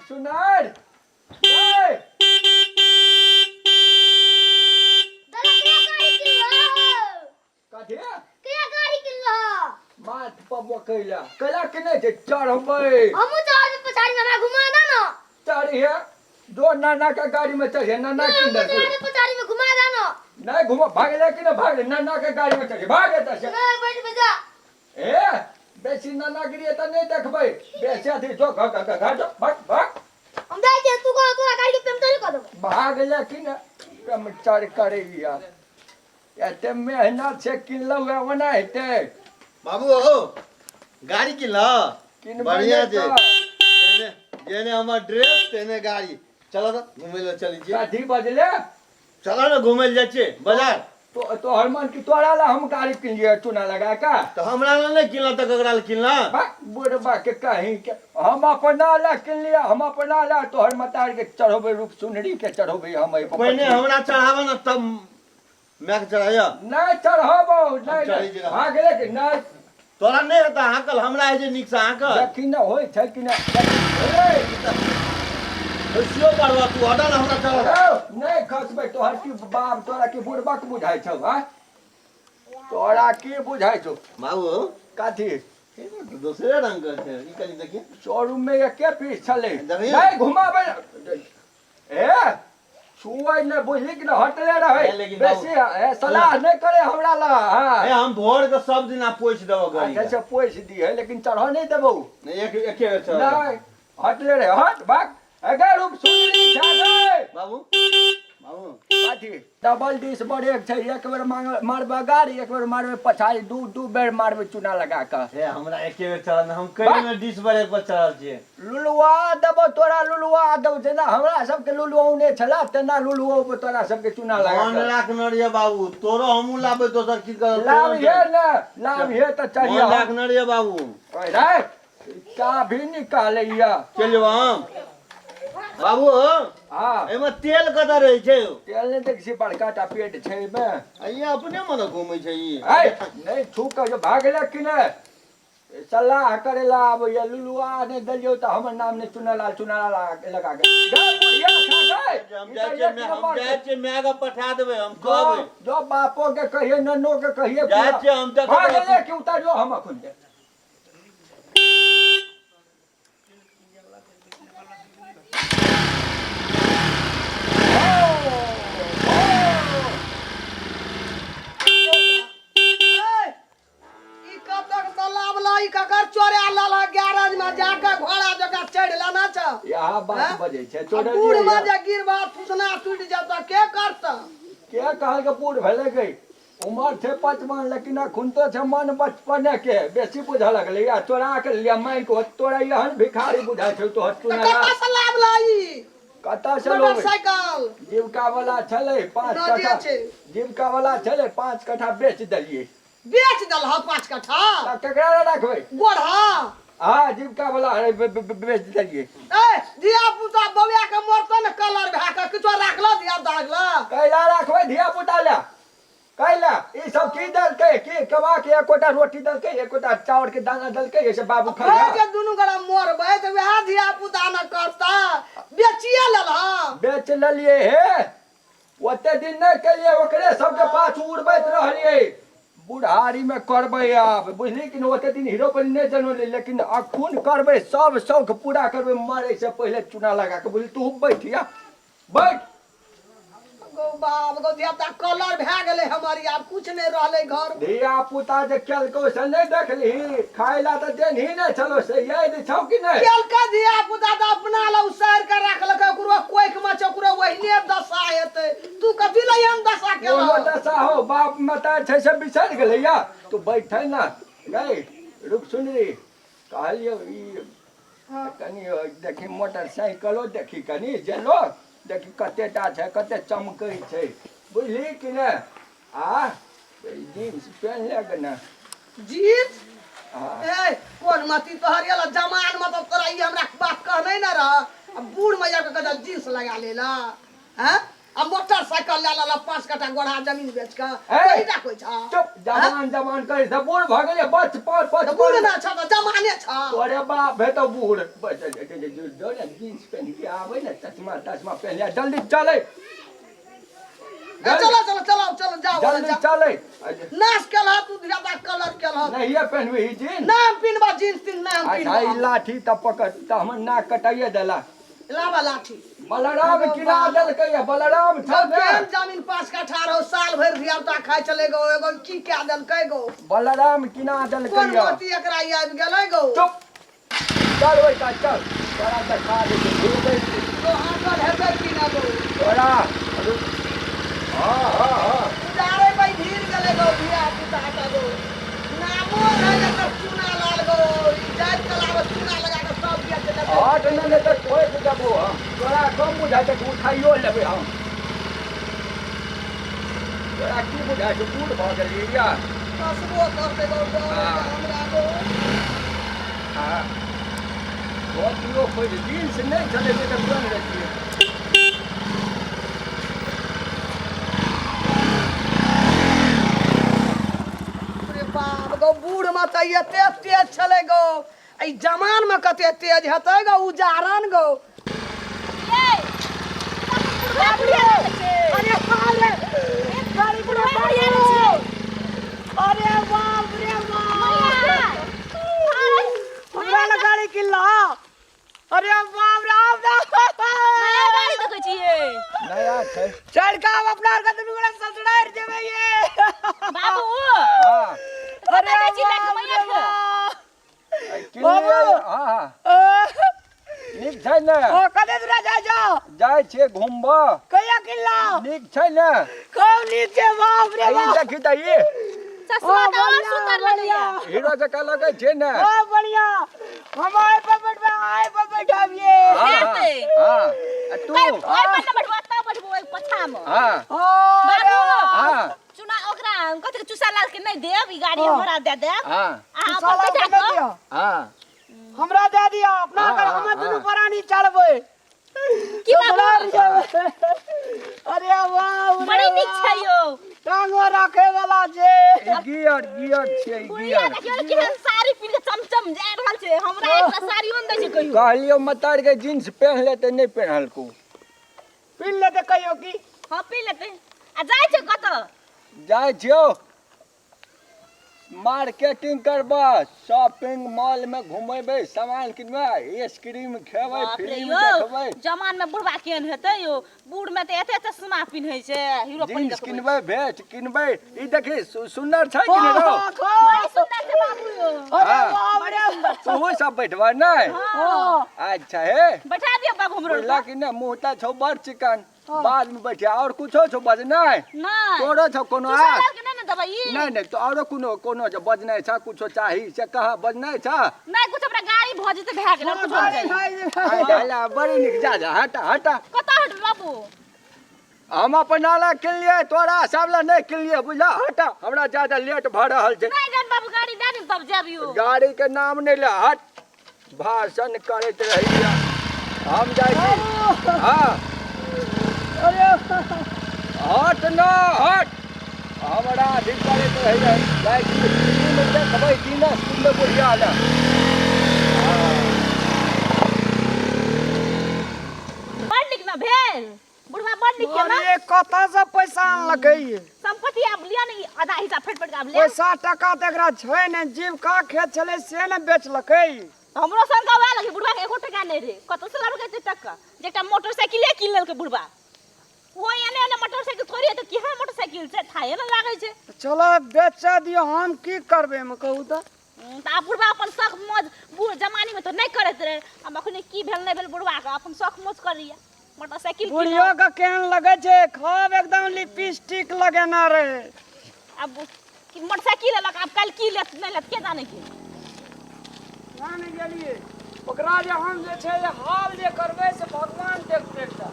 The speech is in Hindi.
सुनार माथ पबो कैला कैला के नहीं थे चढ़बै हमू चढ़ पछाड़ी में हमरा घुमा दे ना चढ़िए दो नाना का गाड़ी में चढ़िए नाना के अंदर पछाड़ी में घुमा दे ना नहीं घुमा भागले कि ना भागले नाना के गाड़ी में चढ़िए भागे त से मैं बैठ बजा ए बेसी नाना गिरी त नहीं देखबै बेसी अथी जो घर भाग हम दे दे तू को तोरा गाड़ी के पेमतल कर दो भागले कि ना कम चढ़ करे यार एते मेहनत से किनलौ है ओना हेते बाबू हो गाड़ी किन बढ़िया जे जेने जेने हमर ड्रेस तेने गाड़ी चलो तो घूमे ले चली छी काठी बजले चलो ना घूमे ले जाय छी बाजार तो हरमान की तोरा ला हम गाड़ी किन लिए चूना लगा का तो हमरा ला नहीं किनला तो ककरा ला किनला बा बुढ़बा के कहीं के हम अपना ला किन लिया हम अपना ला तोहर मतार के चढ़ोबे रूप सुनरी के चढ़ोबे हम पहले हमरा चढ़ावा ना तब मैं चढ़ाया नहीं चढ़ाबो नहीं भागले के नहीं तोरा नहीं होता हाकल हमरा है जे निक से हाकल देखी ना होय छै कि ना सियो परवा तू हटा ना हमरा चढ़ा नहीं खसबे तोहर की बाप तोरा की बुढ़बा के बुझाई छौ हा तोरा की बुझाई छौ बाबू काठी दूसरे रंग के छै ई कनी देखिए शोरूम में एके पीस चले देखिए। नहीं घुमाबे ए छुआई न बुझली कि न हटले रहे लेकिन बेसी सलाह नहीं करे हमरा ला हां ए हम भोर के सब दिन आप पोछ देबो गाड़ी कैसे पोछ दी है लेकिन चढ़ा नहीं देबो नहीं एक बेर चढ़ नहीं हटले रहे हट भाग अगर रूप सुनली छागे बाबू बाबू काठी डबल डिश बड़े छै एक बेर मारबा गाड़ी एक बेर मारबे पछाड़ी दू बेर मारबे चूना लगा के हे हमरा एक बेर चढ़ हम कई में डिश बड़े पर चढ़ल छिए लुलुआ देबो तोरा लुलुआ देबो जेना हमरा सबके लुलुआ ने छला तेना लुलुआ पे तोरा सबके चूना लगा मन राख न रे बाबू तोरो हमू लाबे दोसर की कर लाभ है ना लाभ है तो चाहिए मन राख न रे बाबू ओए रे का भी निकालैया चलियो हम बाबू हां एमे तेल कत रहे छै तेल ने देख सी बड़का टा पेट छै में अइया अपने मन घूमै छै ई ए नहीं छूक जो भागले कि ने सलाह करेला अब ये लुलुआ ने दलियो तो हमर नाम ने चुना लगा के बुढ़िया खा हम जाय छै मैगा पठा देबै हम कहबै जो बापो के कहिए नन्नो के कहिए जाय छै हम त भागले कि उतार जो हम अखुन दे यहाँ बात बजे छै छोड़ बूढ़ में जे गिरबा फुसना टूट जाता के करता के कहल के बूढ़ भेले गई उमर थे 55 लेकिन अखुन तो छै मन बचपने के बेसी बुझा लगले या तोरा के लिया मैं को तोरा यहन भिखारी बुझा छै तो हटुना कता से लाभ लाई कता से लोग मोटरसाइकिल जीविका वाला छले 5 कट्ठा जीविका वाला छले 5 कट्ठा बेच दलिए बेच दल हा 5 कट्ठा केकरा रखबै गोढ़ा हां जीविका वाला बेच दलिए ए धिया पुता बौया के मरतो न कलर भा के किछो राखला दिया दागला कैला रखबै धिया पुता ला कैला ई सब की दल के की कमा के एकोटा रोटी दल के एकोटा चावल के दाना दल के ऐसे बाबू खा जे दुनु गड़ा मरबै त वह धिया पुता न करता बेचिए लेला बेच ललिए हे ओते दिन नहीं केलिए ओकरे सबके पाछ उड़बैत रहलिए बुढ़ारी में करबै आब बुझली कि ओते दिन हीरो पर नहीं जनोले लेकिन अखुन करबै सब शौक पूरा करबै मरे से पहले चुना लगा के बुझली तू बैठिया बैठ गो बाप गो धिया पुता कलर भा गेले हमारी अब कुछ नहीं रहले घर धिया पुता जे केलको से नहीं देखली खाइला त देन ही नहीं चलो से याद छौ कि नहीं केल का धिया पुता त अपना ल उसार के राखलक ओकरो कोइक में चकुरो वहिने दशा हेते तू कथि लयन दशा केला कोनो दशा हो बाप मता छै से बिसर गेलै या तू बैठै ना गई रुक सुन रे कहलियो ई कनी देखी मोटरसाइकिलो देखी कनी जेलो देखी कतेटा छै कते चमकै छै बुझली कि ने आ जीन्स पहन ले गना जीत हां ए कोन मती तोहर येला जमान में तो तोरा ई हमरा बात कह नहीं ना रह अब बूढ़ मैया के कदा जींस लगा लेला हैं आ मोटरसाइकिल ले ला 5 कट्ठा गोढ़ा जमीन बेच के ए? कोई ना कोई छा चुप जवान जवान करे सब बूढ़ भ गेले बच पर तो बूढ़ ना छा तो जमाने छा अरे बाप है तो बूढ़ जो जींस पहन के आवे ना चश्मा चश्मा पहन लिया जल्दी चले चलो चलो चलो चलो जाओ जल्दी चले नाश केला तू ज्यादा कलर केला नहीं ये पहनवे ही जींस नाम पिनबा जींस तीन नाम अच्छा ई पिनबा लाठी त पकड़ त हम नाक कटाइए देला लावा लाठी बलराम किना दल के बलराम था तो केम जमीन 5 कट्ठा रहो साल भर धियापुता खाइ चले गो एगो की क्या दल कै गो बलराम किना दल कोन के मोती एकरा याद गेलै गो चुप चल ओइ का चल तोरा देखा दे भूल तो हाथ हेबे की ना गो तोरा हां उजारे भाई धीर गेले गो धियापुता हटा गो नामो है एकर चूना लाल गो जात कलाव चूना लगा के सब दिया चले हां न त कोई के जबो हम तोरा कम बुझा के उठाइयो लेबे हम तोरा की बुझा के बूढ़ भ गेली या कसबो करते गो हमरा गो हां बहुत लोग कोई जींस नहीं चले के बन रहती है बाप गो बूढ़ में तो एते तेज चले गो ई जमान में कते तेज हेतै गो उजारन गो अरे हाल गाड़ी बुढ़ा अरे बाप रे बाप हमरा ना गाड़ी किल्ला अरे बाप रे नया गाड़ी देखै छियै नया छै चढ़का अपना घर के दुगड़ा ससुरार जेबे ये बाबू हां अरे देखै छी मैया के हां नीक छै ने ओ कदे दूरा जाइ छियै घुमबा कहिया किल्ला नीक छै ने कौन नीचे बाप रे ई बाप देखी त ई चश्मा तो और सुंदर लगैया हीरो जका लगे छै ने ओ बढ़िया हम आए पे बैठाबिए हेते हां तू ओइ पर न बैठबा ता बैठबो ओइ पछा में हां बाबू हां चुना ओकरा कथि चुसा लाल के नहीं देब ई गाड़ी हमरा दे देब हां आ साला अपन के पैसा दे दिया हां हमरा दे दिया अपना हाँ, घर हाँ, हम दुनु हाँ। परानी चढ़बै की बाबू अरे वाह बड़ी नीक छै यो टांगो रखे वाला जे गियर छै बुढ़िया गियर देखियो केहन साड़ी पिन के चमचम जा रहल छै हमरा एकटा साड़ियो न दै छै कहियो कहलियो मतार के जींस पहन ले त नहीं पहनलको पिन लेते कहियो की हां पी लेते आ जाय छै कत जाइ छियो मार्केटिंग करबा शॉपिंग मॉल में घुमेबे सामान किनबे आइसक्रीम खेबै फिल्म देखबै जमान में बुढ़वा केहन हेतै यो बूढ़ में त एते चश्मा पिन्है छै हीरो पर जींस किनबै भेट किनबै ई देखी सुंदर छै कि नहीं रो बड़ी सुंदर छै बाबू यो अरे हाँ। बाप रे तू सब बैठबा नहीं हां अच्छा है बैठा दियो बाबू हमरो बोला कि ना मुंहता छौ बड़ चिकन बाद में बैठिया और कुछो छौ बज नहीं नहीं तोरो छौ कोनो चुसा आ लाल के नहीं दबाई नहीं तो औरो कोनो जो बजनाइ छ कुछो चाही से कहा बजनाइ छ नहीं कुछ हमरा गाड़ी भ जेते भए गेल और कुछ हो जाई आइ डाला बड़ी निक जा हटा कत हट बाबू हम अपन नाला किनलिए तोरा सबला नहीं किनलिए बुझला हटा हमरा ज्यादा लेट भ रहल छै नहीं जान बाबू गाड़ी दे दिन तब जाबियो गाड़ी के नाम नहीं ले हट भाषण करैत रहिया हम जाइ छी हां अरे हट ना हट हमरा अधिक करैत रहिया जाइ छी तीन देखबै तीन सुंदर बुढ़िया ले बड़ निक ना भेल बुढ़वा बड़ निक के ना अरे कता से पैसा आनलकै संपत्ति आब लिया नहीं आधा हिस्सा फट के आब ले पैसा टका त एकरा छै ने जीविका खेत छलै से ने बेचलकै हमरो संग आवे लगे बुढ़वा के एको टका नहीं रे कत से लाबे के टका जेटा मोटरसाइकिल किन लेलके बुढ़वा वो एने एने मोटरसाइकिल थोड़ी है तो केहन मोटरसाइकिल से थाये न लागे छै चलो बेच दियो हम की करबे में कहू त आ बुढ़वा अपन शौक मौज बूढ़ जमानी में तो नहीं करत रहे हम अखने की भेल नहीं भेल बुढ़वा के अपन शौक मौज कर लिया मोटरसाइकिल बुढ़ियो का केहन लगे छै खूब एकदम लिपस्टिक लगेना रहे अब की मोटरसाइकिल लक अब कल की लेत नहीं लेत के जाने की जान गेलिए ओकरा जे हम जे छै हाल जे करबै से भगवान देखते एकटा